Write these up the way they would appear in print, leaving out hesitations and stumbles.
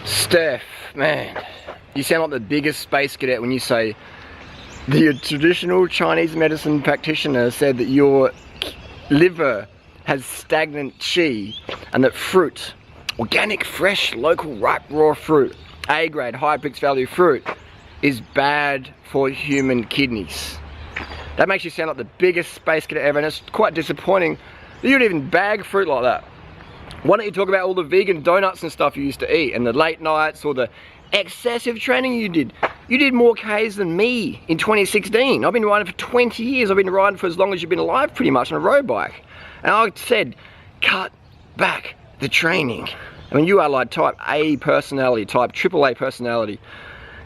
Steph, man, you sound like the biggest space cadet when you say the traditional Chinese medicine practitioner said that your liver has stagnant qi and that fruit, organic, fresh, local, ripe, raw fruit, A-grade, high pix value fruit, is bad for human kidneys. That makes you sound like the biggest space cadet ever, and it's quite disappointing that you don't even bag fruit like that. Why don't you talk about all the vegan donuts and stuff you used to eat, and the late nights, or the excessive training you did? You did more Ks than me in 2016. I've been riding for 20 years. I've been riding for as long as you've been alive, pretty much, on a road bike. And I said, cut back the training. I mean, you are like type A personality, type AAA personality.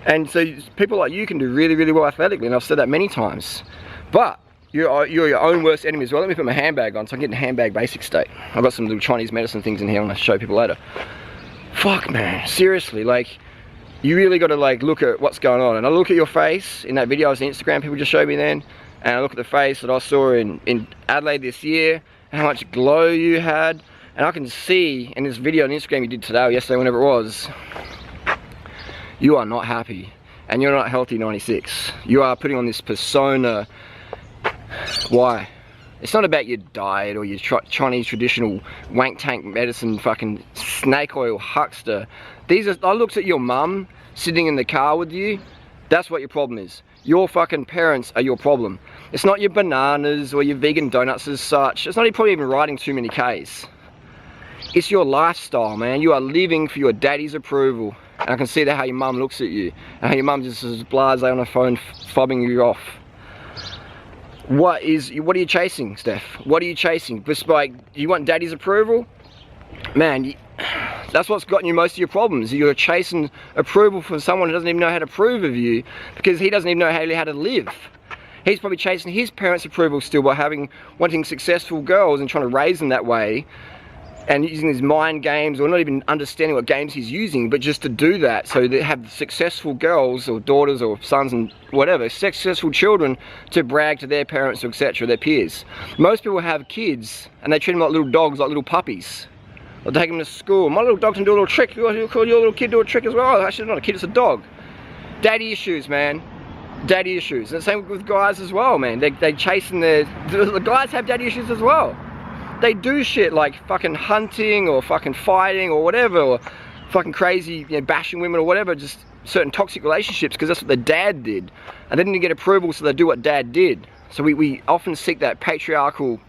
And so people like you can do really, really well athletically, and I've said that many times. But you're your own worst enemy as well. Let me put my handbag on so I can get in handbag basic state. I've got some little Chinese medicine things in here I'm gonna show people later. Fuck, man, seriously, like, you really gotta like look at what's going on. And I look at your face in that video, I was on Instagram, people just showed me then, and I look at the face that I saw in Adelaide this year, how much glow you had, and I can see in this video on Instagram you did today or yesterday, whenever it was, you are not happy, and you're not healthy 96. You are putting on this persona. Why? It's not about your diet or your Chinese traditional wank tank medicine fucking snake oil huckster. I looked at your mum sitting in the car with you. That's what your problem is. Your fucking parents are your problem. It's not your bananas or your vegan donuts as such. It's not probably even riding too many Ks. It's your lifestyle, man. You are living for your daddy's approval. And I can see that how your mum looks at you. And how your mum just is blasé on her phone fobbing you off. What are you chasing, Steph? What are you chasing? Just like, you want daddy's approval? Man, that's what's gotten you most of your problems. You're chasing approval from someone who doesn't even know how to approve of you, because he doesn't even know how to live. He's probably chasing his parents' approval still by wanting successful girls and trying to raise them that way, and using his mind games, or not even understanding what games he's using, but just to do that so they have successful girls or daughters or sons and whatever, successful children to brag to their parents or etc., their peers. Most people have kids and they treat them like little dogs, like little puppies. They'll take them to school. My little dog can do a little trick. You call your little kid do a trick as well? Actually, not a kid, it's a dog. Daddy issues, man. Daddy issues. And the same with guys as well, man. They chasing the guys have daddy issues as well. They do shit like fucking hunting or fucking fighting or whatever, or fucking crazy, you know, bashing women or whatever, just certain toxic relationships because that's what their dad did. And they didn't get approval, so they do what dad did. So we often seek that patriarchal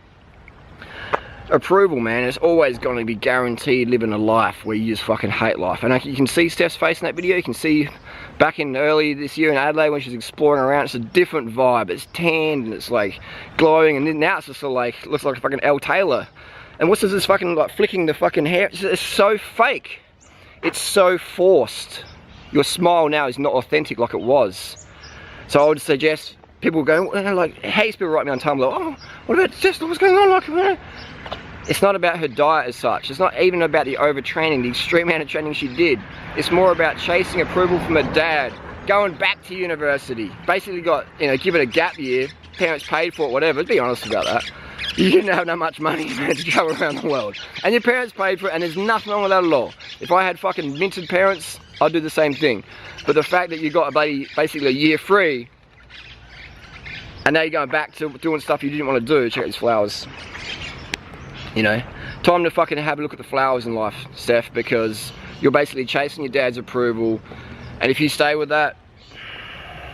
approval, man. It's always going to be guaranteed living a life where you just fucking hate life. And you can see Steph's face in that video. You can see back in early this year in Adelaide when she's exploring around, it's a different vibe. It's tanned and it's like glowing, and then now it's just sort of like, looks like a fucking Elle Taylor. And what's this fucking like flicking the fucking hair? It's so fake. It's so forced. Your smile now is not authentic like it was. So I would suggest people go, like, hey, people write me on Tumblr, oh, what about Steph? What's going on? Like, it's not about her diet as such. It's not even about the overtraining, the extreme amount of training she did. It's more about chasing approval from her dad, going back to university. Basically got, you know, give it a gap year, parents paid for it, whatever. Be honest about that. You didn't have that much money to travel around the world. And your parents paid for it, and there's nothing wrong with that at all. If I had fucking minted parents, I'd do the same thing. But the fact that you got basically a year free, and now you're going back to doing stuff you didn't want to do, check out these flowers. You know, time to fucking have a look at the flowers in life, Steph, because you're basically chasing your dad's approval, and if you stay with that,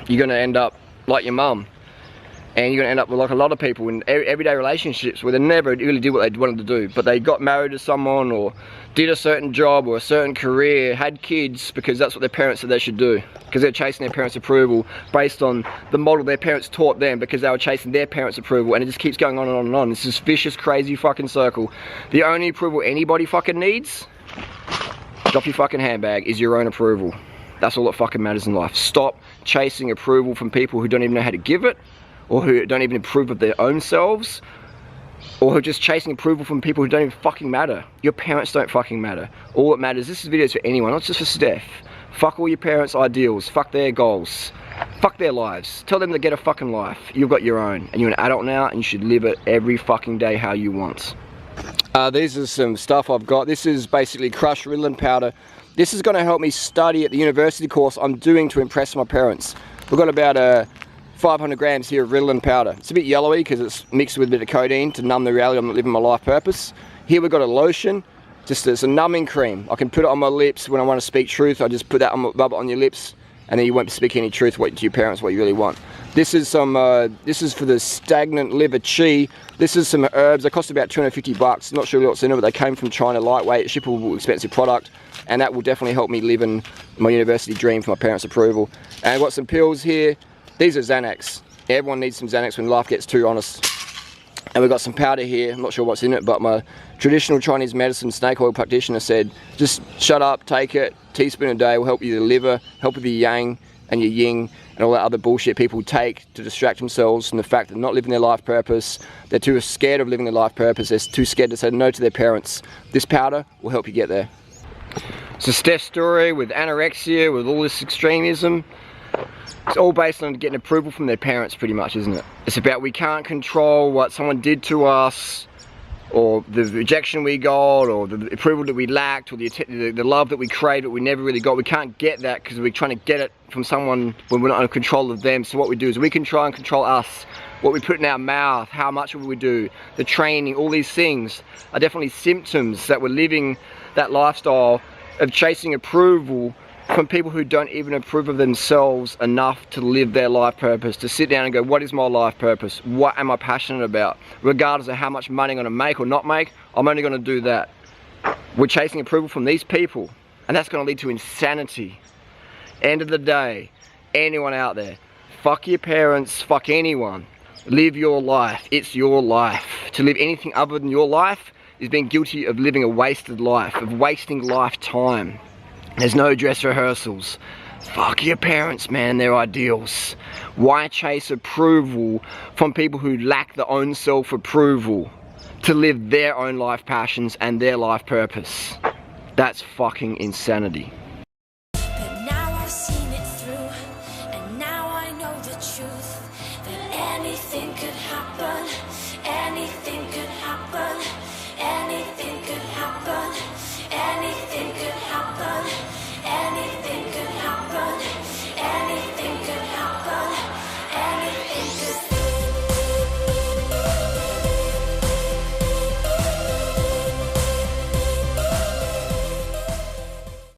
you're gonna end up like your mum, and you're gonna end up with like a lot of people in everyday relationships where they never really did what they wanted to do, but they got married to someone or did a certain job or a certain career, had kids because that's what their parents said they should do, because they're chasing their parents' approval based on the model their parents taught them because they were chasing their parents' approval, and it just keeps going on and on and on. It's this vicious, crazy fucking circle. The only approval anybody fucking needs, drop your fucking handbag, is your own approval. That's all that fucking matters in life. Stop chasing approval from people who don't even know how to give it, or who don't even approve of their own selves, or who are just chasing approval from people who don't even fucking matter. Your parents don't fucking matter. All that matters, this video is for anyone, not just for Steph. Fuck all your parents' ideals, fuck their goals, fuck their lives. Tell them to get a fucking life. You've got your own, and you're an adult now, and you should live it every fucking day how you want. These are some stuff I've got. This is basically crushed Ritalin powder This is going to help me study at the university course I'm doing to impress my parents. We've got about 500 grams here of Ritalin powder. It's a bit yellowy because it's mixed with a bit of codeine to numb the reality I'm not living my life purpose. Here we've got a lotion, just as a numbing cream. I can put it on my lips when I want to speak truth. I just put that on, rub it on your lips, and then you won't speak any truth to your parents, what you really want. This is some, this is for the stagnant liver chi. This is some herbs. They cost about 250 bucks. Not sure what's in it, but they came from China, lightweight, shippable, expensive product. And that will definitely help me live in my university dream for my parents' approval. And I've got some pills here. These are Xanax. Everyone needs some Xanax when life gets too honest. And we've got some powder here. I'm not sure what's in it, but my traditional Chinese medicine snake oil practitioner said, just shut up, take it. Teaspoon a day will help you with the liver, help with the yang and your yin and all that other bullshit people take to distract themselves from the fact that they're not living their life purpose. They're too scared of living their life purpose. They're too scared to say no to their parents. This powder will help you get there. It's a Steph's story with anorexia, with all this extremism. It's all based on getting approval from their parents pretty much, isn't it? It's about we can't control what someone did to us, or the rejection we got, or the approval that we lacked, or the love that we craved but we never really got. We can't get that because we're trying to get it from someone when we're not in control of them. So what we do is we can try and control us. What we put in our mouth, how much of it we do, the training, all these things are definitely symptoms that we're living that lifestyle of chasing approval from people who don't even approve of themselves enough to live their life purpose, to sit down and go, what is my life purpose? What am I passionate about? Regardless of how much money I'm going to make or not make, I'm only going to do that. We're chasing approval from these people, and that's going to lead to insanity. End of the day, anyone out there, fuck your parents, fuck anyone. Live your life. It's your life. To live anything other than your life is being guilty of living a wasted life, of wasting lifetime. There's no dress rehearsals. Fuck your parents, man, their ideals. Why chase approval from people who lack their own self-approval to live their own life passions and their life purpose? That's fucking insanity.